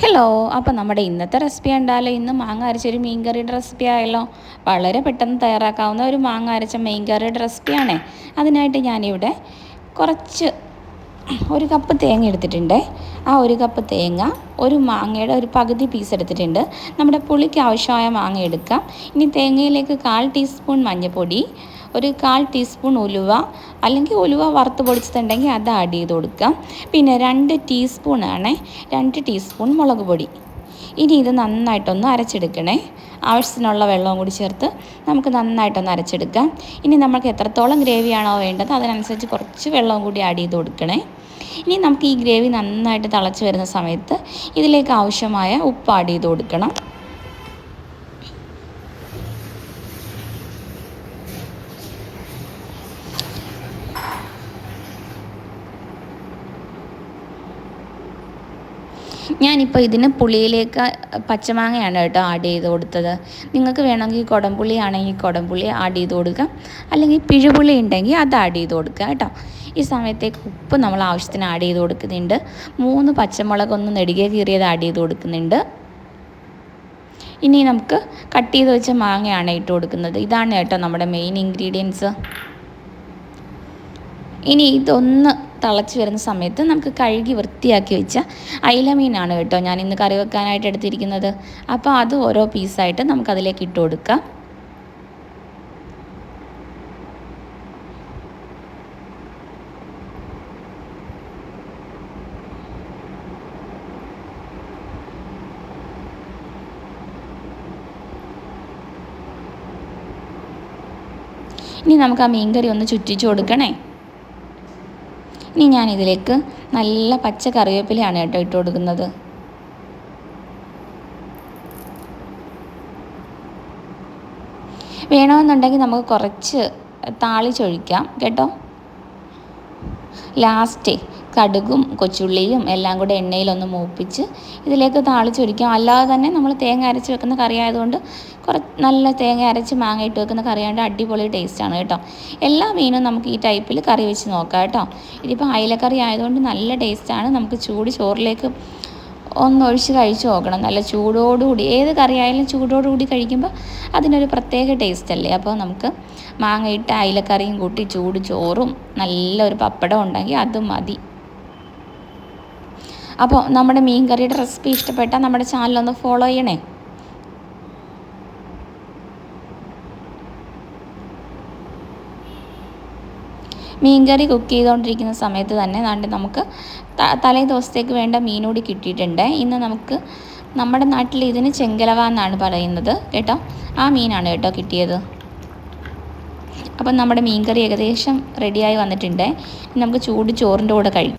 Hello, അപ്പോൾ നമ്മുടെ ഇന്നത്തെ റെസിപ്പി കണ്ടാലോ. ഇന്ന് മാങ്ങ അരച്ചൊരു മീൻ കറിയുടെ റെസിപ്പി ആയല്ലോ. വളരെ പെട്ടെന്ന് തയ്യാറാക്കാവുന്ന ഒരു മാങ്ങ അരച്ച മീൻ കറിയുടെ റെസിപ്പിയാണേ. അതിനായിട്ട് ഞാനിവിടെ കുറച്ച് ഒരു കപ്പ് തേങ്ങ എടുത്തിട്ടുണ്ട്. ആ ഒരു കപ്പ് തേങ്ങ, ഒരു മാങ്ങയുടെ ഒരു പകുതി പീസ് എടുത്തിട്ടുണ്ട്. നമ്മുടെ പുളിക്ക് ആവശ്യമായ മാങ്ങ എടുക്കാം. ഇനി തേങ്ങയിലേക്ക് 1/4 ടീസ്പൂൺ മഞ്ഞൾപ്പൊടി, ഒരു 1/4 ടീസ്പൂൺ ഉലുവ, അല്ലെങ്കിൽ ഉലുവ വറുത്ത് പൊടിച്ചിട്ടുണ്ടെങ്കിൽ അത് ആഡ് ചെയ്ത് കൊടുക്കാം. പിന്നെ 2 ടീസ്പൂൺ മുളക് പൊടി. ഇനി ഇത് നന്നായിട്ടൊന്ന് അരച്ചെടുക്കണേ. ആവശ്യത്തിനുള്ള വെള്ളവും കൂടി ചേർത്ത് നമുക്ക് നന്നായിട്ടൊന്ന് അരച്ചെടുക്കാം. ഇനി നമുക്ക് എത്രത്തോളം ഗ്രേവിയാണോ വേണ്ടത് അതിനനുസരിച്ച് കുറച്ച് വെള്ളവും കൂടി ആഡ് ചെയ്ത് കൊടുക്കണേ. ഇനി നമുക്ക് ഈ ഗ്രേവി നന്നായിട്ട് തിളച്ച് വരുന്ന സമയത്ത് ഇതിലേക്ക് ആവശ്യമായ ഉപ്പ് ആഡ് ചെയ്ത് കൊടുക്കണം. ഞാനിപ്പോൾ ഇതിന് പുളിയിലേക്ക് പച്ചമാങ്ങയാണ് കേട്ടോ ആഡ് ചെയ്ത് കൊടുത്തത്. നിങ്ങൾക്ക് വേണമെങ്കിൽ കുടംപുളി ആണെങ്കിൽ കുടംപുളി ആഡ് ചെയ്ത് കൊടുക്കാം, അല്ലെങ്കിൽ പിഴുപുളി ഉണ്ടെങ്കിൽ അത് ആഡ് ചെയ്ത് കൊടുക്കുക കേട്ടോ. ഈ സമയത്തേക്ക് ഉപ്പ് നമ്മൾ ആവശ്യത്തിന് ആഡ് ചെയ്ത് കൊടുക്കുന്നുണ്ട്. 3 പച്ചമുളക് ഒന്ന് നെടുകെ കീറിയത് ആഡ് ചെയ്ത് കൊടുക്കുന്നുണ്ട്. ഇനി നമുക്ക് കട്ട് ചെയ്ത് വെച്ച മാങ്ങയാണ് ഇട്ട് കൊടുക്കുന്നത്. ഇതാണ് കേട്ടോ നമ്മുടെ മെയിൻ ഇൻഗ്രീഡിയൻസ്. ഇനി ഇതൊന്ന് തിളച്ച് വരുന്ന സമയത്ത് നമുക്ക് കഴുകി വൃത്തിയാക്കി വെച്ച അയില മീനാണ് കേട്ടോ ഞാൻ ഇന്ന് കറി വെക്കാനായിട്ട് എടുത്തിരിക്കുന്നത്. അപ്പോൾ അത് ഓരോ പീസായിട്ട് നമുക്കതിലേക്ക് ഇട്ട് കൊടുക്കാം. ഇനി നമുക്ക് ആ മീൻ കറി ഒന്ന് ചുറ്റിച്ച് കൊടുക്കണേ. ഇനി ഞാനിതിലേക്ക് നല്ല പച്ച കറിവേപ്പിലയാണ് കേട്ടോ ഇട്ട് കൊടുക്കുന്നത്. വേണമെന്നുണ്ടെങ്കിൽ നമുക്ക് കുറച്ച് താളിച്ചൊഴിക്കാം കേട്ടോ. ലാസ്റ്റ് കടുകും കൊച്ചുള്ളിയും എല്ലാം കൂടെ എണ്ണയിലൊന്ന് മൂപ്പിച്ച് ഇതിലേക്ക് താളിച്ചൊഴിക്കാം. അല്ലാതെ തന്നെ നമ്മൾ തേങ്ങ അരച്ച് വെക്കുന്ന കറി ആയതുകൊണ്ട് നല്ല തേങ്ങ അരച്ച് മാങ്ങ ഇട്ട് വെക്കുന്ന കറിയാണ്ട് അടിപൊളി ടേസ്റ്റാണ് കേട്ടോ. എല്ലാ മീനും നമുക്ക് ഈ ടൈപ്പിൽ കറി വെച്ച് നോക്കാം കേട്ടോ. ഇതിപ്പോൾ അയിലക്കറി ആയതുകൊണ്ട് നല്ല ടേസ്റ്റാണ്. നമുക്ക് ചൂട് ചോറിലേക്ക് ഒന്നൊഴിച്ച് കഴിച്ച് നോക്കണം. നല്ല ചൂടോടുകൂടി ഏത് കറിയായാലും ചൂടോടുകൂടി കഴിക്കുമ്പോൾ അതിനൊരു പ്രത്യേക ടേസ്റ്റ് അല്ലേ. അപ്പോൾ നമുക്ക് മാങ്ങയിട്ട് അയിലക്കറിയും കൂട്ടി ചൂട് ചോറും നല്ലൊരു പപ്പടം ഉണ്ടെങ്കിൽ അതും മതി. അപ്പോൾ നമ്മുടെ മീൻ കറിയുടെ റെസിപ്പി ഇഷ്ടപ്പെട്ടാൽ നമ്മുടെ ചാനലൊന്ന് ഫോളോ ചെയ്യണേ. മീൻകറി കുക്ക് ചെയ്തുകൊണ്ടിരിക്കുന്ന സമയത്ത് തന്നെ നമുക്ക് തലേ ദിവസത്തേക്ക് വേണ്ട മീനൂടി കിട്ടിയിട്ടുണ്ട്. ഇന്ന് നമുക്ക് നമ്മുടെ നാട്ടിൽ ഇതിന് ചെങ്കലവ എന്നാണ് പറയുന്നത് കേട്ടോ. ആ മീനാണ് കേട്ടോ കിട്ടിയത്. അപ്പം നമ്മുടെ മീൻകറി ഏകദേശം റെഡിയായി വന്നിട്ടുണ്ട്. നമുക്ക് ചൂട് ചോറിൻ്റെ കൂടെ കഴിക്കാം.